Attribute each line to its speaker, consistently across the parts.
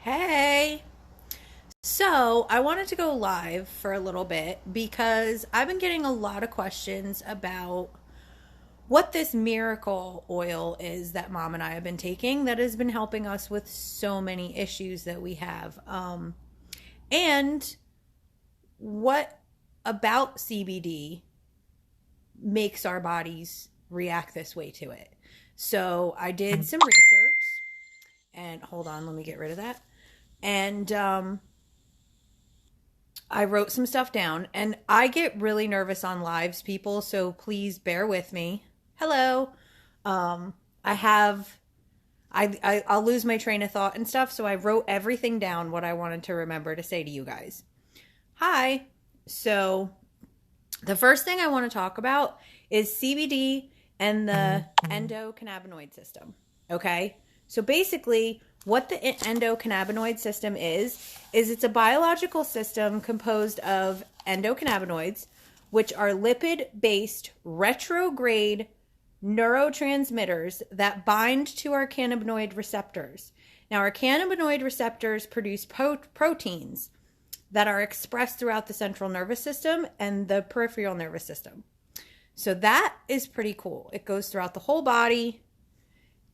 Speaker 1: Hey! So, I wanted to go live for a little bit because I've been getting a lot of questions about what this miracle oil is that mom and I have been taking that has been helping us with so many issues that we have. And what about CBD makes our bodies react this way to it. So, I did some research and hold on, let me get rid of that. And I wrote some stuff down, and I get really nervous on lives, people, so please bear with me. Hello. I'll lose my train of thought and stuff, so I wrote everything down what I wanted to remember to say to you guys. Hi. So the first thing I want to talk about is CBD and the endocannabinoid system. Okay? So basically, what the endocannabinoid system is it's a biological system composed of endocannabinoids, which are lipid-based retrograde neurotransmitters that bind to our cannabinoid receptors. Now, our cannabinoid receptors produce proteins that are expressed throughout the central nervous system and the peripheral nervous system. So that is pretty cool. It goes throughout the whole body,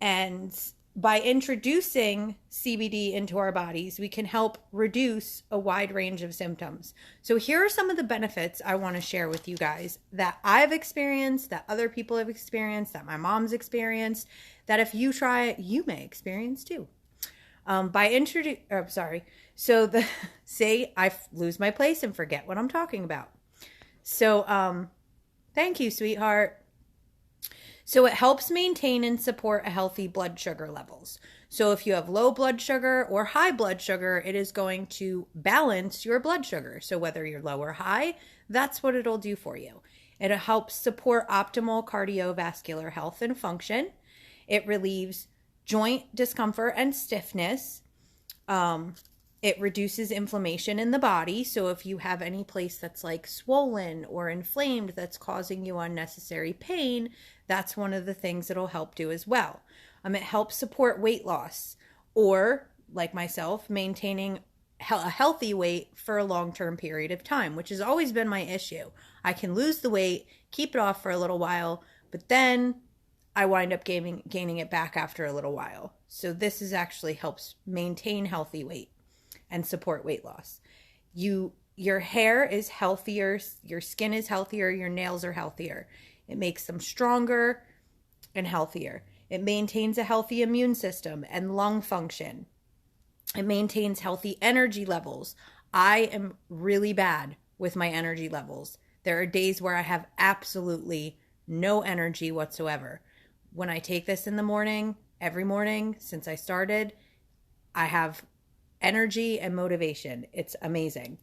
Speaker 1: and by introducing CBD into our bodies, we can help reduce a wide range of symptoms. So here are some of the benefits I want to share with you guys that I've experienced, that other people have experienced, that my mom's experienced, that if you try it, you may experience too. Say I lose my place and forget what I'm talking about. So, thank you, sweetheart. So it helps maintain and support a healthy blood sugar levels. So if you have low blood sugar or high blood sugar, it is going to balance your blood sugar. So whether you're low or high, that's what it'll do for you. It helps support optimal cardiovascular health and function. It relieves joint discomfort and stiffness. It reduces inflammation in the body. So if you have any place that's like swollen or inflamed that's causing you unnecessary pain, that's one of the things it'll help do as well. It helps support weight loss, or like myself, maintaining a healthy weight for a long-term period of time, which has always been my issue. I can lose the weight, keep it off for a little while, but then I wind up gaining it back after a little while. So this actually helps maintain healthy weight and support weight loss. Your hair is healthier, your skin is healthier, your nails are healthier. It makes them stronger and healthier. It maintains a healthy immune system and lung function. It maintains healthy energy levels. I am really bad with my energy levels. There are days where I have absolutely no energy whatsoever. When I take this in the morning, every morning since I started, I have energy and motivation. It's amazing.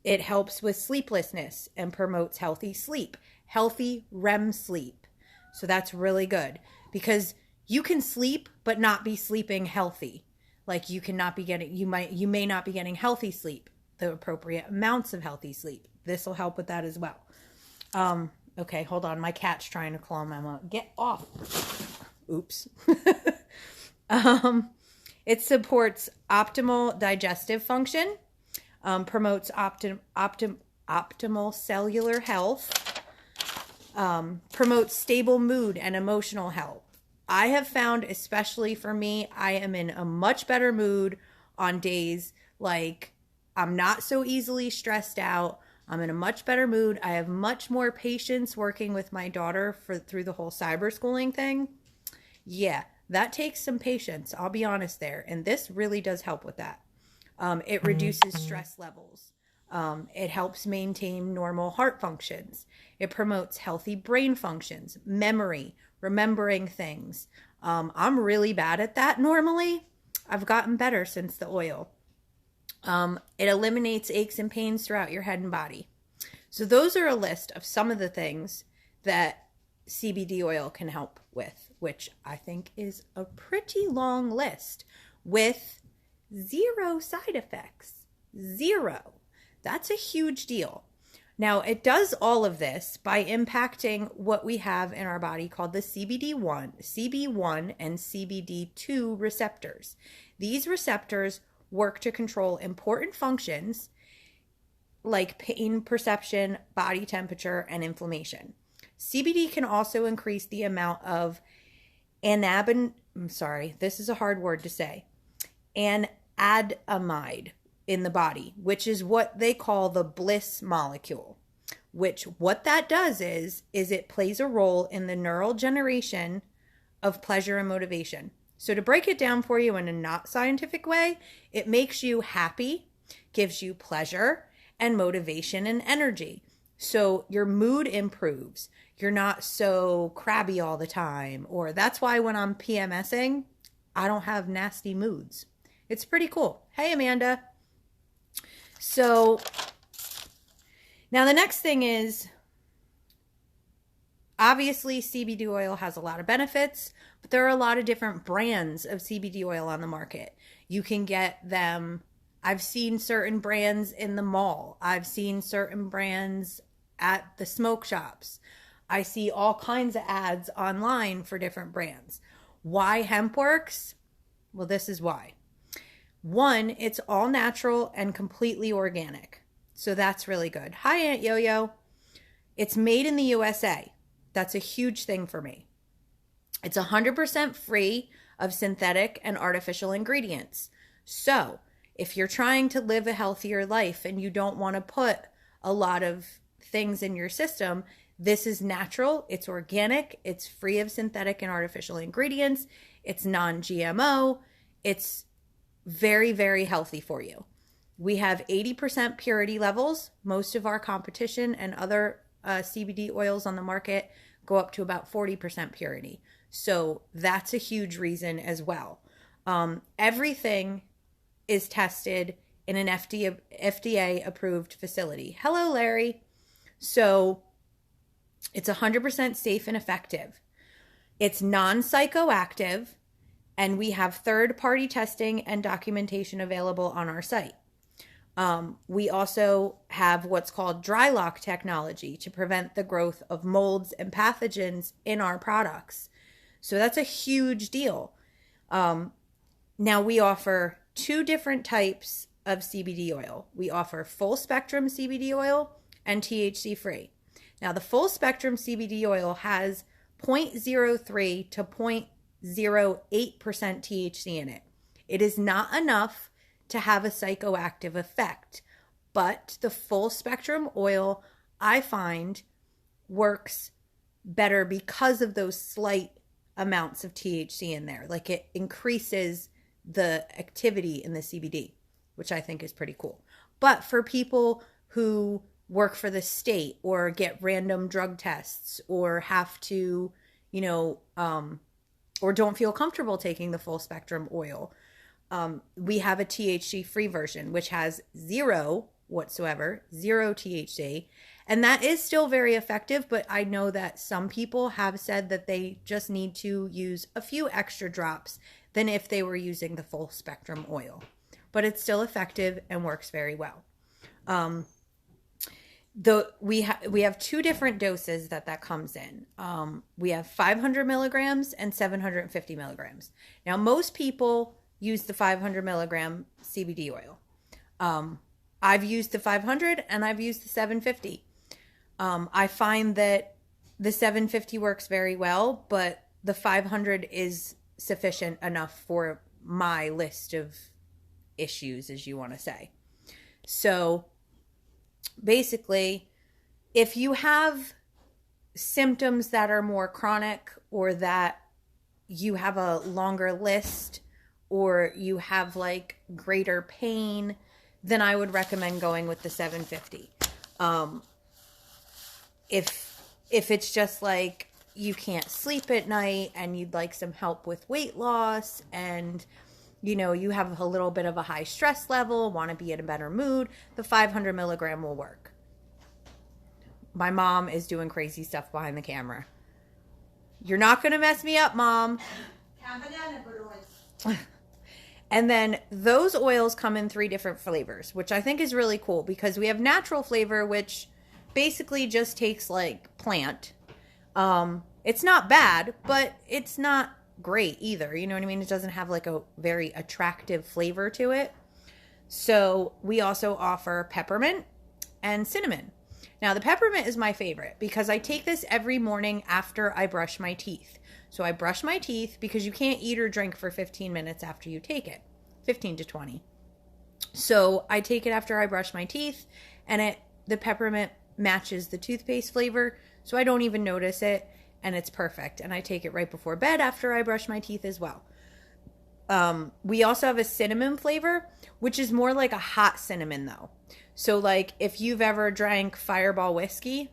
Speaker 1: It helps with sleeplessness and promotes healthy sleep, healthy REM sleep. So that's really good because you can sleep but not be sleeping healthy. Like you may not be getting healthy sleep, the appropriate amounts of healthy sleep. This will help with that as well. Okay, hold on. My cat's trying to claw my mouth. Get off. Oops. It supports optimal digestive function, promotes optimal cellular health, promotes stable mood and emotional health. I have found, especially for me, I am in a much better mood on days like I'm not so easily stressed out. I'm in a much better mood. I have much more patience working with my daughter through the whole cyber schooling thing. Yeah, that takes some patience. I'll be honest there. And this really does help with that. It reduces stress levels. It helps maintain normal heart functions. It promotes healthy brain functions, memory, remembering things. I'm really bad at that normally. I've gotten better since the oil. It eliminates aches and pains throughout your head and body. So those are a list of some of the things that CBD oil can help with, which I think is a pretty long list with 0 side effects. 0. That's a huge deal. Now, it does all of this by impacting what we have in our body called the CB1 and CBD2 receptors. These receptors work to control important functions like pain perception, body temperature, and inflammation. CBD can also increase the amount of this is a hard word to say, anandamide in the body, which is what they call the bliss molecule, which what that does is it plays a role in the neural generation of pleasure and motivation. So to break it down for you in a not scientific way, it makes you happy, gives you pleasure and motivation and energy. So your mood improves. You're not so crabby all the time. Or that's why when I'm PMSing, I don't have nasty moods. It's pretty cool. Hey, Amanda. So now the next thing is, obviously CBD oil has a lot of benefits, but there are a lot of different brands of CBD oil on the market. You can get them, I've seen certain brands in the mall. I've seen certain brands at the smoke shops. I see all kinds of ads online for different brands. Why Hempworx? Well, this is why. One, it's all natural and completely organic. So that's really good. Hi, Aunt Yo-Yo. It's made in the USA. That's a huge thing for me. It's 100% free of synthetic and artificial ingredients. So if you're trying to live a healthier life and you don't want to put a lot of things in your system, this is natural, it's organic, it's free of synthetic and artificial ingredients, it's non-GMO, it's very, very healthy for you. We have 80% purity levels. Most of our competition and other CBD oils on the market go up to about 40% purity. So that's a huge reason as well. Everything is tested in an FDA approved facility. Hello, Larry. So it's 100% safe and effective. It's non-psychoactive, and we have third-party testing and documentation available on our site. We also have what's called dry lock technology to prevent the growth of molds and pathogens in our products. So that's a huge deal. Now we offer 2 different types of CBD oil. We offer full spectrum CBD oil and THC free. Now the full spectrum CBD oil has 0.03 to 0.08% THC in it. It is not enough to have a psychoactive effect, but the full spectrum oil, I find, works better because of those slight amounts of THC in there. Like, it increases the activity in the CBD, which I think is pretty cool. But for people who work for the state or get random drug tests or have to, or don't feel comfortable taking the full spectrum oil, we have a THC free version, which has zero THC. And that is still very effective, but I know that some people have said that they just need to use a few extra drops than if they were using the full spectrum oil. But it's still effective and works very well. We have 2 different doses that comes in. We have 500 milligrams and 750 milligrams. Now, most people use the 500 milligram CBD oil. I've used the 500 and I've used the 750. I find that the 750 works very well, but the 500 is sufficient enough for my list of issues, as you want to say. So basically, if you have symptoms that are more chronic, or that you have a longer list, or you have like greater pain, then I would recommend going with the 750. If it's just like you can't sleep at night and you'd like some help with weight loss, and you have a little bit of a high stress level, want to be in a better mood, the 500 milligram will work. My mom is doing crazy stuff behind the camera. You're not going to mess me up, Mom. And then those oils come in 3 different flavors, which I think is really cool, because we have natural flavor, which basically just takes like plant. It's not bad, but it's not great either. You know what I mean? It doesn't have like a very attractive flavor to it. So we also offer peppermint and cinnamon. Now the peppermint is my favorite because I take this every morning after I brush my teeth. So I brush my teeth because you can't eat or drink for 15 minutes after you take it. 15 to 20. So I take it after I brush my teeth, and the peppermint matches the toothpaste flavor, so I don't even notice it, and it's perfect. And I take it right before bed after I brush my teeth as well. We also have a cinnamon flavor, which is more like a hot cinnamon though. So like if you've ever drank Fireball whiskey,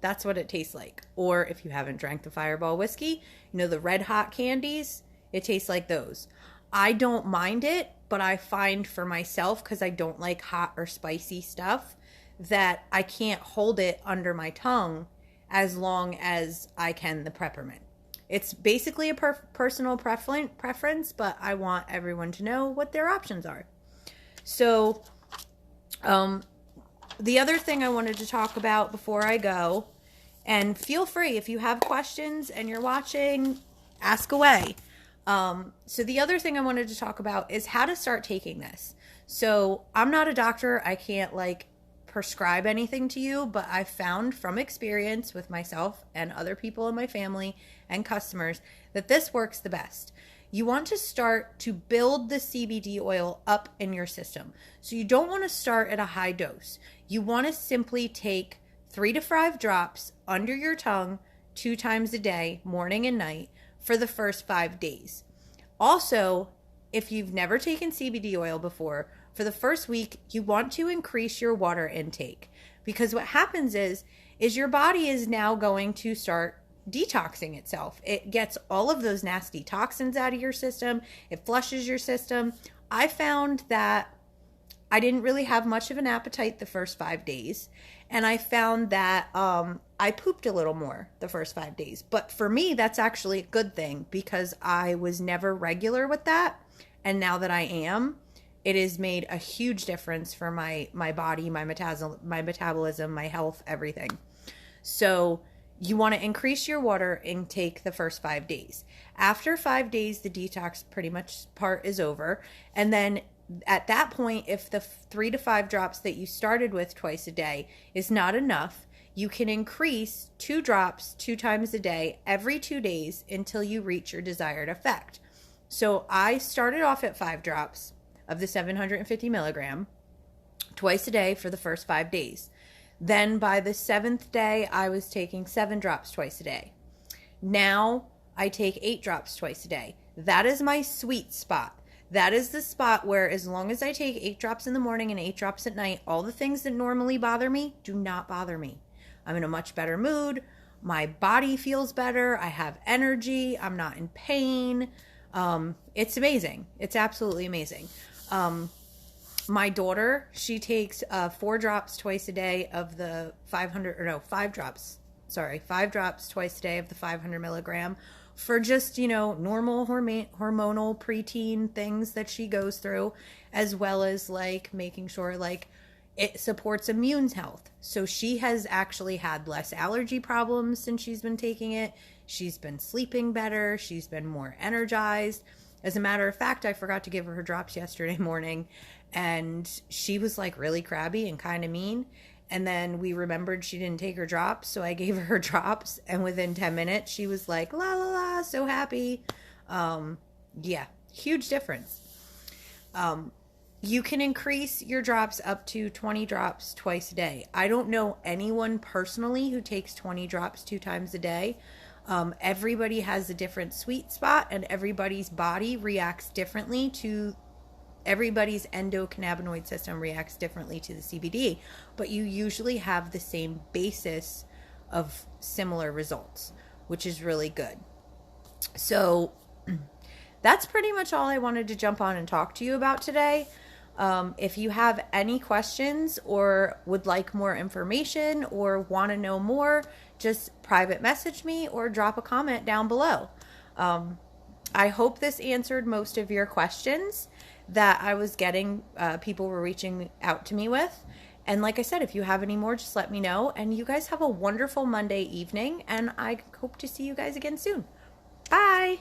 Speaker 1: that's what it tastes like. Or if you haven't drank the Fireball whiskey, you know, the red hot candies, it tastes like those. I don't mind it, but I find for myself, because I don't like hot or spicy stuff, that I can't hold it under my tongue as long as I can the peppermint. It's basically a personal preference, but I want everyone to know what their options are. So, the other thing I wanted to talk about before I go, and feel free if you have questions and you're watching, ask away. So the other thing I wanted to talk about is how to start taking this. So I'm not a doctor. I can't like prescribe anything to you, but I found from experience with myself and other people in my family and customers that this works the best. You want to start to build the CBD oil up in your system. So you don't want to start at a high dose. You want to simply take 3 to 5 drops under your tongue 2 times a day, morning and night, for the first 5 days. Also, if you've never taken CBD oil before, for the first week, you want to increase your water intake, because what happens is your body is now going to start detoxing itself. It gets all of those nasty toxins out of your system. It flushes your system. I found that I didn't really have much of an appetite the first 5 days. And I found that I pooped a little more the first 5 days. But for me, that's actually a good thing, because I was never regular with that. And now that I am, it has made a huge difference for my body, my metabolism, my health, everything. So you want to increase your water intake the first 5 days. After 5 days, the detox pretty much part is over. And then at that point, if the 3 to 5 drops that you started with twice a day is not enough, you can increase 2 drops 2 times a day every 2 days until you reach your desired effect. So I started off at 5 drops of the 750 milligram twice a day for the first 5 days. Then by the 7th day, I was taking 7 drops twice a day. Now I take 8 drops twice a day. That is my sweet spot. That is the spot where, as long as I take 8 drops in the morning and 8 drops at night, all the things that normally bother me do not bother me. I'm in a much better mood. My body feels better. I have energy. I'm not in pain. It's amazing. It's absolutely amazing. My daughter, she takes 4 drops twice a day of the 5 drops. 5 drops twice a day of the 500 milligram for just, normal hormonal preteen things that she goes through, as well as like making sure like it supports immune health. So she has actually had less allergy problems since she's been taking it. She's been sleeping better. She's been more energized. As a matter of fact, I forgot to give her drops yesterday morning, and she was like really crabby and kind of mean. And then we remembered she didn't take her drops, so I gave her drops, and within 10 minutes, she was like, la la la, so happy. Yeah, huge difference. You can increase your drops up to 20 drops twice a day. I don't know anyone personally who takes 20 drops 2 times a day. Everybody has a different sweet spot, and everybody's body reacts differently to everybody's endocannabinoid system reacts differently to the CBD, but you usually have the same basis of similar results, which is really good. So that's pretty much all I wanted to jump on and talk to you about today. If you have any questions or would like more information or want to know more, just private message me or drop a comment down below. I hope this answered most of your questions that I was getting, people were reaching out to me with. And like I said, if you have any more, just let me know. And you guys have a wonderful Monday evening, and I hope to see you guys again soon. Bye.